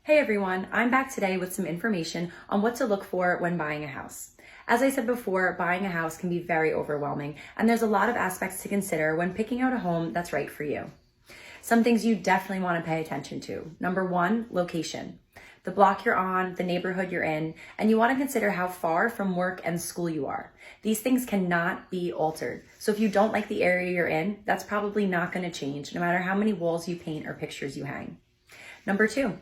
Hey everyone, I'm back today with some information on what to look for when buying a house. As I said before, buying a house can be very overwhelming, and there's a lot of aspects to consider when picking out a home that's right for you. Some things you definitely want to pay attention to. Number one, location. The block you're on, the neighborhood you're in, and you want to consider how far from work and school you are. These things cannot be altered. So if you don't like the area you're in, that's probably not going to change, no matter how many walls you paint or pictures you hang. Number two,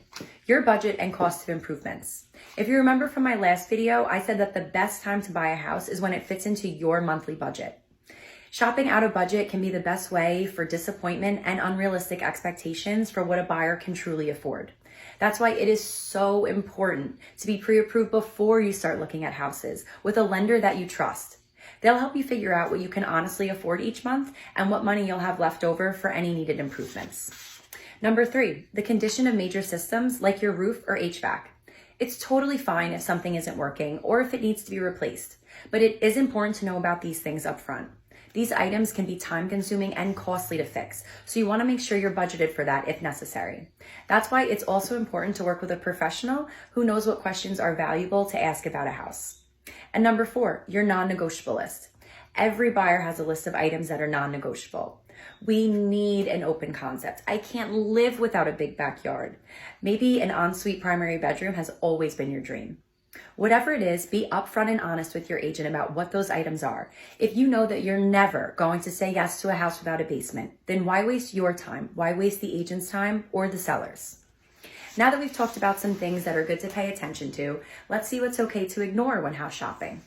your budget and cost of improvements. If you remember from my last video, I said that the best time to buy a house is when it fits into your monthly budget. Shopping out of budget can be the best way for disappointment and unrealistic expectations for what a buyer can truly afford. That's why it is so important to be pre-approved before you start looking at houses with a lender that you trust. They'll help you figure out what you can honestly afford each month and what money you'll have left over for any needed improvements. Number three, the condition of major systems like your roof or HVAC. It's totally fine if something isn't working or if it needs to be replaced, but it is important to know about these things up front. These items can be time consuming and costly to fix, so you want to make sure you're budgeted for that if necessary. That's why it's also important to work with a professional who knows what questions are valuable to ask about a house. And number four, your non-negotiable list. Every buyer has a list of items that are non-negotiable. We need an open concept. I can't live without a big backyard. Maybe an ensuite primary bedroom has always been your dream. Whatever it is, be upfront and honest with your agent about what those items are. If you know that you're never going to say yes to a house without a basement, then why waste your time? Why waste the agent's time or the seller's? Now that we've talked about some things that are good to pay attention to, let's see what's okay to ignore when house shopping.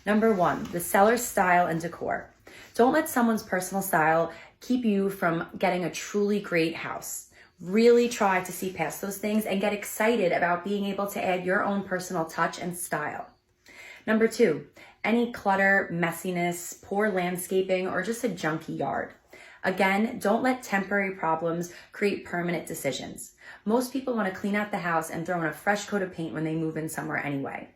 Number one, the seller's style and decor. Don't let someone's personal style keep you from getting a truly great house. Really try to see past those things and get excited about being able to add your own personal touch and style. Number two, any clutter, messiness, poor landscaping, or just a junky yard. Again, don't let temporary problems create permanent decisions. Most people want to clean out the house and throw in a fresh coat of paint when they move in somewhere anyway.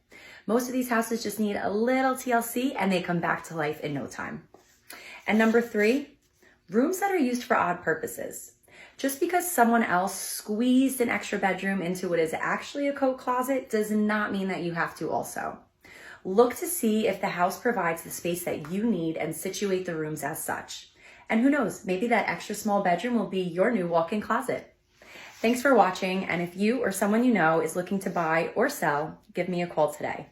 Most of these houses just need a little TLC and they come back to life in no time. And number three, rooms that are used for odd purposes. Just because someone else squeezed an extra bedroom into what is actually a coat closet does not mean that you have to also. Look to see if the house provides the space that you need and situate the rooms as such. And who knows, maybe that extra small bedroom will be your new walk-in closet. Thanks for watching, and if you or someone you know is looking to buy or sell, give me a call today.